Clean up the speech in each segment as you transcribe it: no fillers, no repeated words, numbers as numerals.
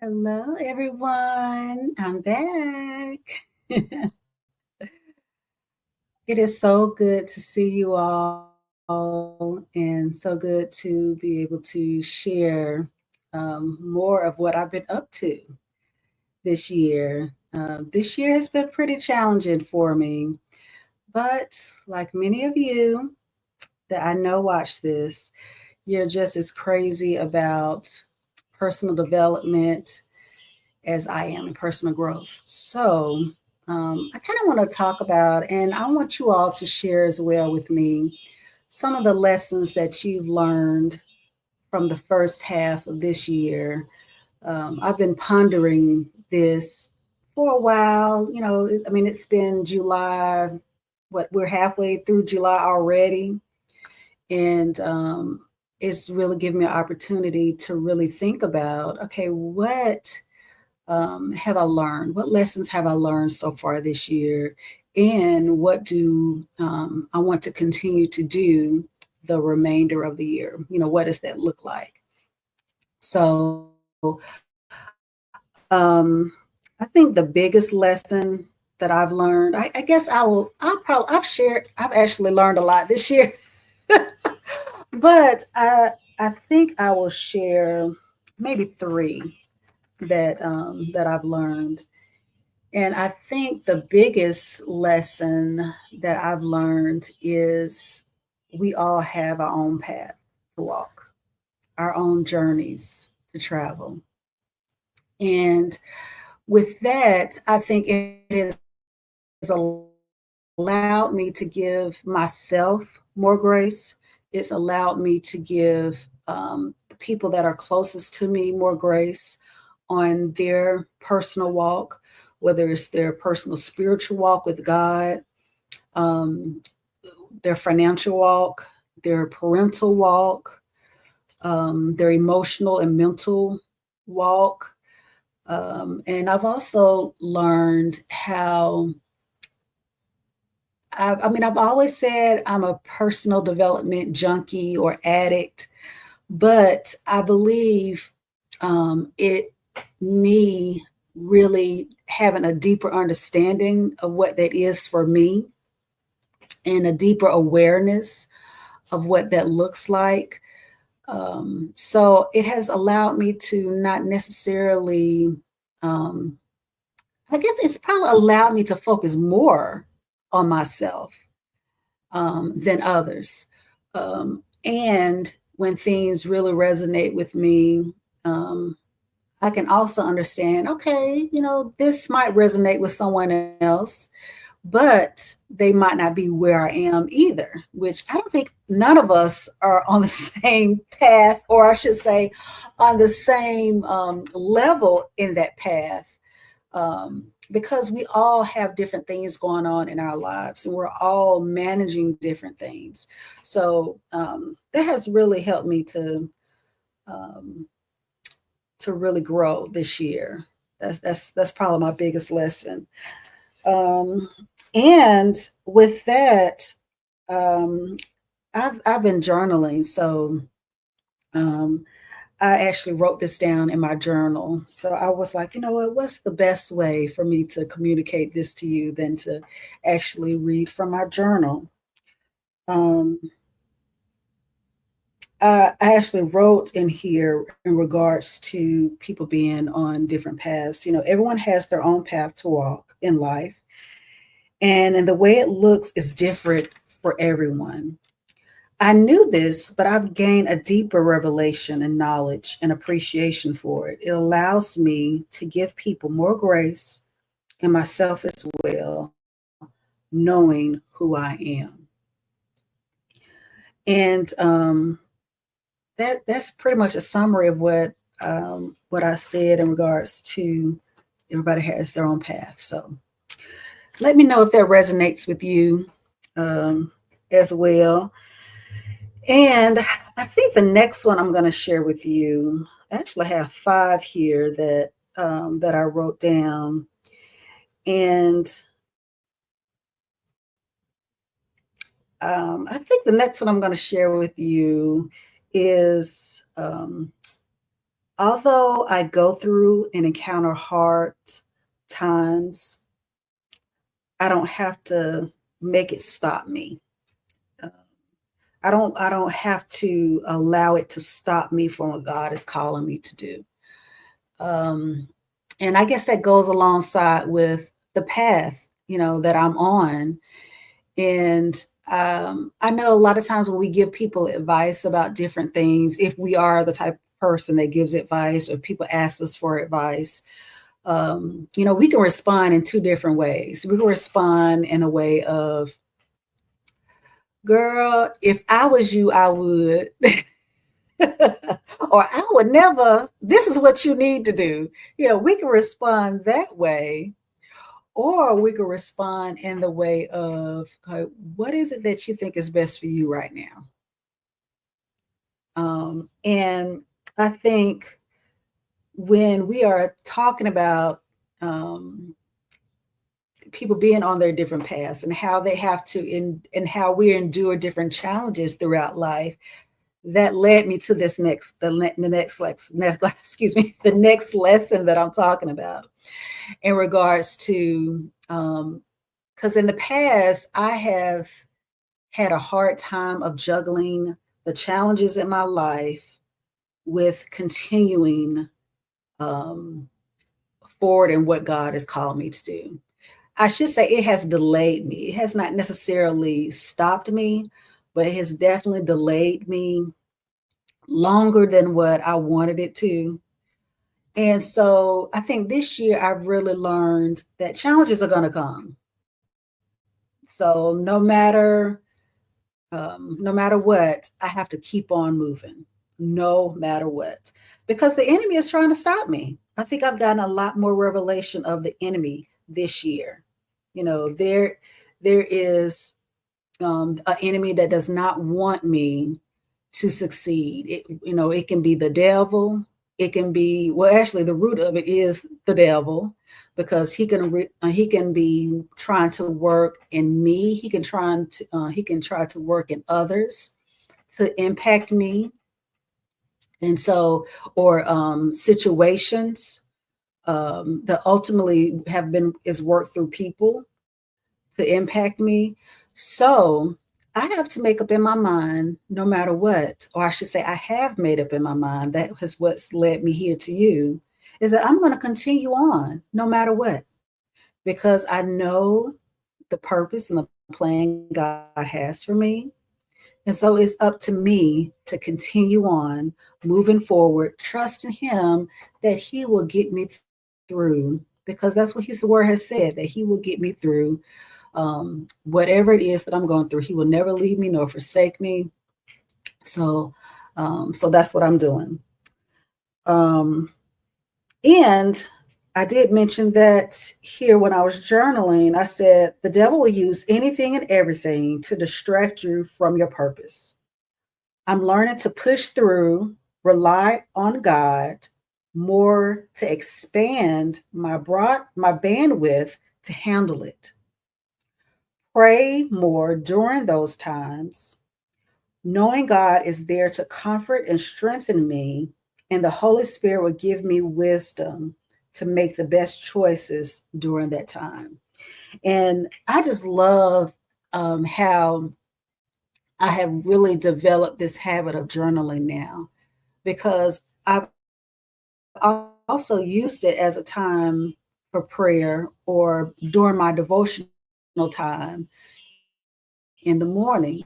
Hello, everyone. I'm back. It is so good to see you all and so good to be able to share more of what I've been up to this year. This year has been pretty challenging for me, but like many of you that I know watch this, you're just as crazy about personal development as I am in personal growth. I kind of want to talk about, and I want you all to share as well with me some of the lessons that you've learned from the first half of this year. I've been pondering this for a while. It's been July, we're halfway through July already. And it's really given me an opportunity to really think about, okay, what have I learned? What lessons have I learned so far this year? And what do I want to continue to do the remainder of the year? What does that look like? So I think the biggest lesson that I've learned, I guess I've actually learned a lot this year, but I think I will share maybe three that I've learned. And I think the biggest lesson that I've learned is we all have our own path to walk, our own journeys to travel. And with that, I think it has allowed me to give myself more grace. It's allowed me to give the people that are closest to me more grace on their personal walk, whether it's their personal spiritual walk with God, um, their financial walk, their parental walk, their emotional and mental walk. And I've also learned how, I've always said I'm a personal development junkie or addict, but I believe me really having a deeper understanding of what that is for me and a deeper awareness of what that looks like. So it has allowed me to not necessarily, um, I guess it's probably allowed me to focus more on myself than others. And when things really resonate with me, um, I can also understand, okay, this might resonate with someone else, but they might not be where I am either, which I don't think none of us are on the same path, or I should say, on the same level in that path. Because we all have different things going on in our lives and we're all managing different things. So that has really helped me um, to really grow this year. That's probably my biggest lesson. Um, and with that, um, I've been journaling, so um, I actually wrote this down in my journal. So I was like, you know what? What's the best way for me to communicate this to you than to actually read from my journal? Um, I actually wrote in here in regards to people being on different paths. Everyone has their own path to walk in life, and the way it looks is different for everyone. I knew this, but I've gained a deeper revelation and knowledge and appreciation for it. It allows me to give people more grace and myself as well, knowing who I am. And that's pretty much a summary of what I said in regards to everybody has their own path. So let me know if that resonates with you um, as well. And I think the next one I'm going to share with you, I actually have five here that I wrote down, and I think the next one I'm going to share with you is although I go through and encounter hard times, I don't have to make it stop me. Uh, I don't have to allow it to stop me from what God is calling me to do. Um, and I guess that goes alongside with the path, that I'm on. And I know a lot of times when we give people advice about different things, if we are the type of person that gives advice or people ask us for advice, we can respond in two different ways. We can respond in a way of, girl, if I was you, I would. Or I would never, this is what you need to do. We can respond that way. Or we could respond in the way of, what is it that you think is best for you right now? And I think when we are talking about people being on their different paths and how they have to, and how we endure different challenges throughout life, that led me to this the next lesson that I'm talking about in regards to, because in the past, I have had a hard time of juggling the challenges in my life with continuing forward in what God has called me to do. I should say it has delayed me. It has not necessarily stopped me, but it has definitely delayed me longer than what I wanted it to. And so I think this year I've really learned that challenges are going to come. So no matter what, I have to keep on moving, no matter what, because the enemy is trying to stop me. I think I've gotten a lot more revelation of the enemy this year. There is an enemy that does not want me to succeed. It can be the devil. It can be, well, actually, the root of it is the devil, because he can be trying to work in me. He can try to work in others to impact me, and so, or situations that ultimately is worked through people to impact me. So I have to make up in my mind, no matter what, or I should say, I have made up in my mind, that is what's led me here to you, is that I'm going to continue on no matter what, because I know the purpose and the plan God has for me. And so it's up to me to continue on moving forward, trusting Him that He will get me through, because that's what His word has said, that He will get me through whatever it is that I'm going through. He will never leave me nor forsake me. So that's what I'm doing. And I did mention that here when I was journaling. I said, the devil will use anything and everything to distract you from your purpose. I'm learning to push through, rely on God more, to expand my bandwidth to handle it. Pray more during those times, knowing God is there to comfort and strengthen me, and the Holy Spirit will give me wisdom to make the best choices during that time. And I just love how I have really developed this habit of journaling now, because I've also used it as a time for prayer or during my devotional time in the morning.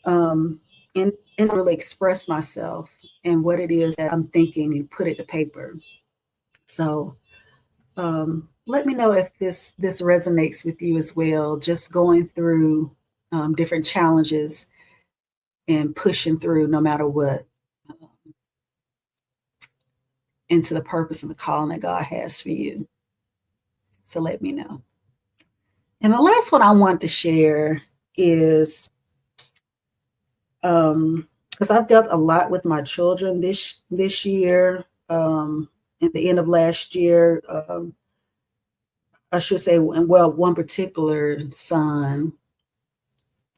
Um, and really express myself and what it is that I'm thinking and put it to paper. So let me know if this resonates with you as well. Just going through different challenges and pushing through no matter what, into the purpose and the calling that God has for you. So let me know. And the last one I want to share is, because I've dealt a lot with my children this year. At the end of last year, I should say, well, one particular son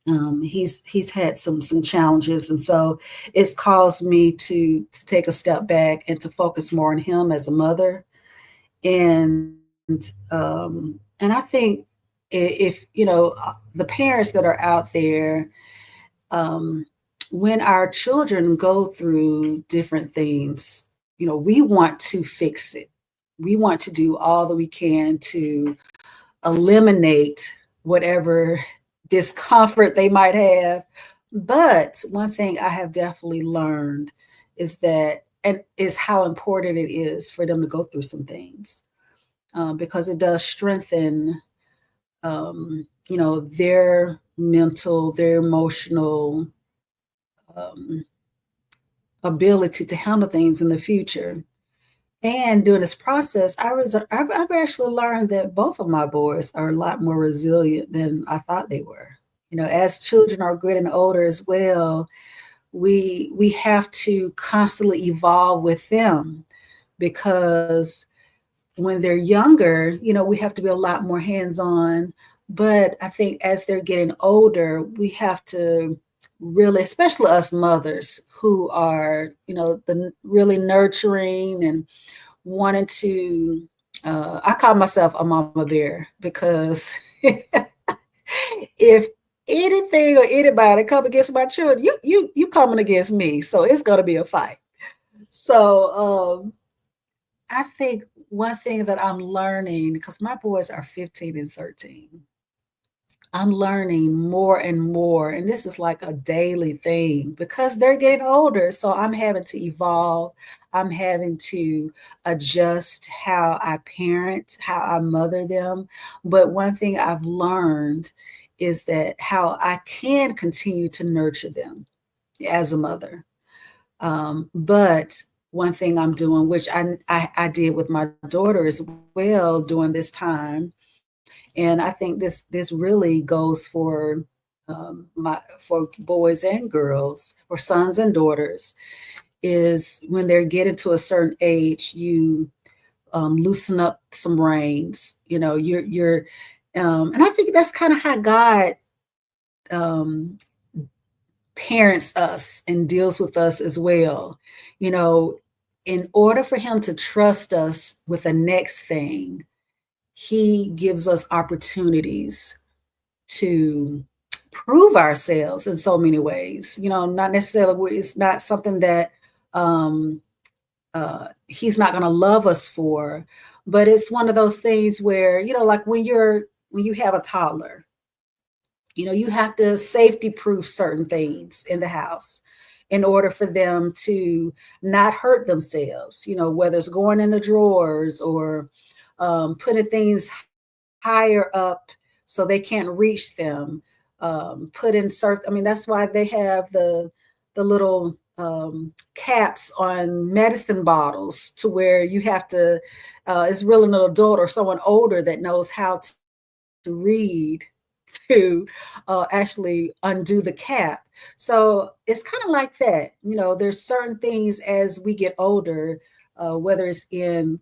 He's had some challenges, and so it's caused me to take a step back and to focus more on him as a mother. And I think if the parents that are out there, um, when our children go through different things, we want to fix it. We want to do all that we can to eliminate whatever discomfort they might have. But one thing I have definitely learned is that, and is how important it is for them to go through some things, because it does strengthen, their mental, their emotional um, ability to handle things in the future. And during this process, I've actually learned that both of my boys are a lot more resilient than I thought they were. As children are getting older as well, we have to constantly evolve with them, because when they're younger, we have to be a lot more hands-on. But I think as they're getting older, we have to really, especially us mothers who are, the really nurturing and wanting to, I call myself a mama bear, because if anything or anybody come against my children, you coming against me. So it's gonna be a fight. So I think one thing that I'm learning, because my boys are 15 and 13, I'm learning more and more, and this is like a daily thing because they're getting older. So I'm having to evolve. I'm having to adjust how I parent, how I mother them. But one thing I've learned is that how I can continue to nurture them as a mother. But one thing I'm doing, which I did with my daughter as well during this time, and I think this really goes for for boys and girls, or sons and daughters, is when they're getting to a certain age, you loosen up some reins. You're and I think that's kind of how God um, parents us and deals with us as well. You know, in order for Him to trust us with the next thing, He gives us opportunities to prove ourselves in so many ways. Not necessarily, it's not something that um, He's not going to love us for, but it's one of those things where, like when you have a toddler, you have to safety proof certain things in the house in order for them to not hurt themselves, whether it's going in the drawers or putting things higher up so they can't reach them. Put in certain, I mean, that's why they have the little caps on medicine bottles, to where you have to, it's really an adult or someone older that knows how to read to actually undo the cap. So it's kind of like that. There's certain things as we get older, whether it's in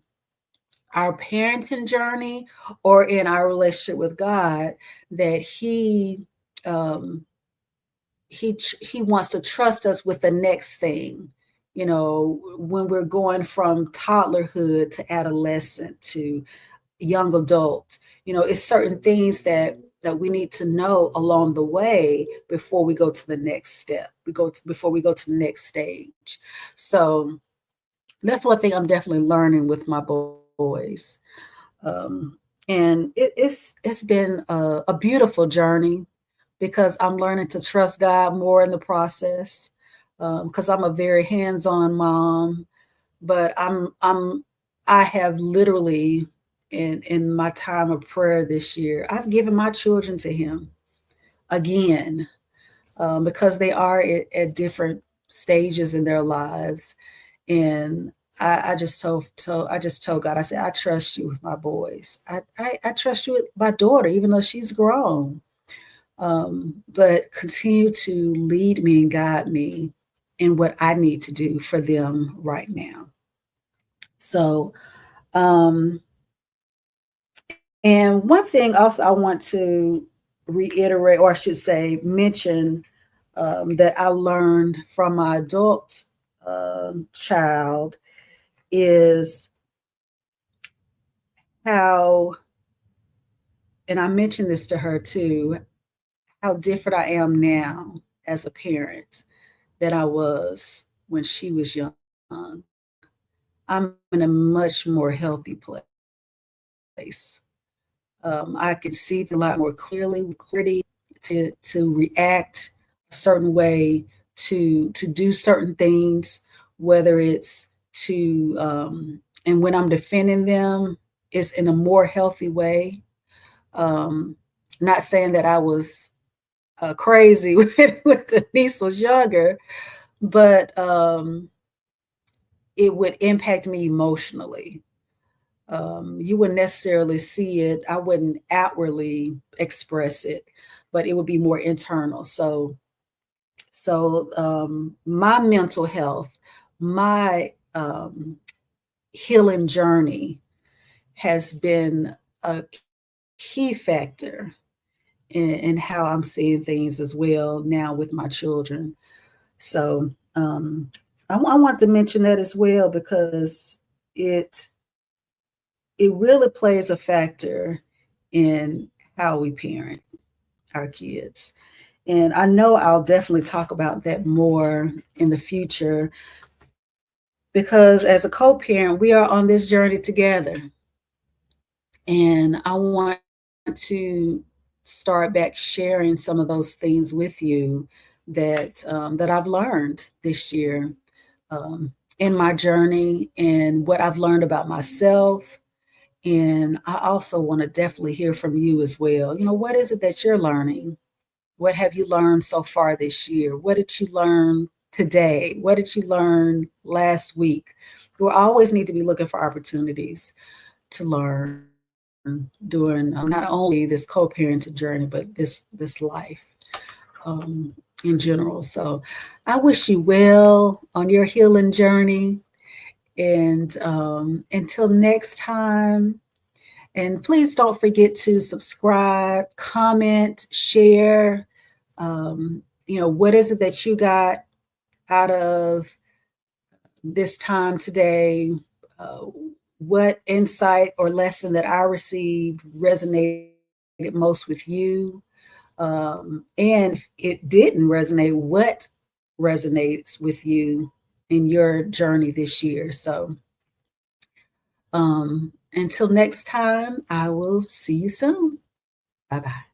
our parenting journey or in our relationship with God, that um, he wants to trust us with the next thing. When we're going from toddlerhood to adolescent to young adult, it's certain things that we need to know along the way before we go to the next step. Before we go to the next stage. So that's one thing I'm definitely learning with my boys. Um, and it's been a beautiful journey, because I'm learning to trust God more in the process. Because I'm a very hands-on mom, but I have literally, in my time of prayer this year, I've given my children to Him again, because they are at different stages in their lives. And I just told God, I said, I trust you with my boys. I trust you with my daughter, even though she's grown. But continue to lead me and guide me in what I need to do for them right now. So, and one thing also I want to reiterate, or I should say, mention that I learned from my adult child is how, and I mentioned this to her too, how different I am now as a parent than I was when she was young. I'm in a much more healthy place. I can see a lot more clearly, clarity to react a certain way, to do certain things, whether it's to and when I'm defending them, it's in a more healthy way. Um, Not saying that I was crazy when Denise was younger, but it would impact me emotionally. You wouldn't necessarily see it. I wouldn't outwardly express it, but it would be more internal. So my mental health, my healing journey has been a key factor in how I'm seeing things as well now with my children. So I want to mention that as well because it it really plays a factor in how we parent our kids. And I know I'll definitely talk about that more in the future because as a co-parent, we are on this journey together. And I want to start back sharing some of those things with you that I've learned this year in my journey and what I've learned about myself. And I also want to definitely hear from you as well. You know, what is it that you're learning? What have you learned so far this year? What did you learn today? What did you learn last week? We always need to be looking for opportunities to learn during not only this co-parenting journey, but this life in general. So I wish you well on your healing journey. And until next time, and please don't forget to subscribe, comment, share. You know, what is it that you got out of this time today? What insight or lesson that I received resonated most with you? And if it didn't resonate, what resonates with you in your journey this year? So until next time, I will see you soon. Bye bye.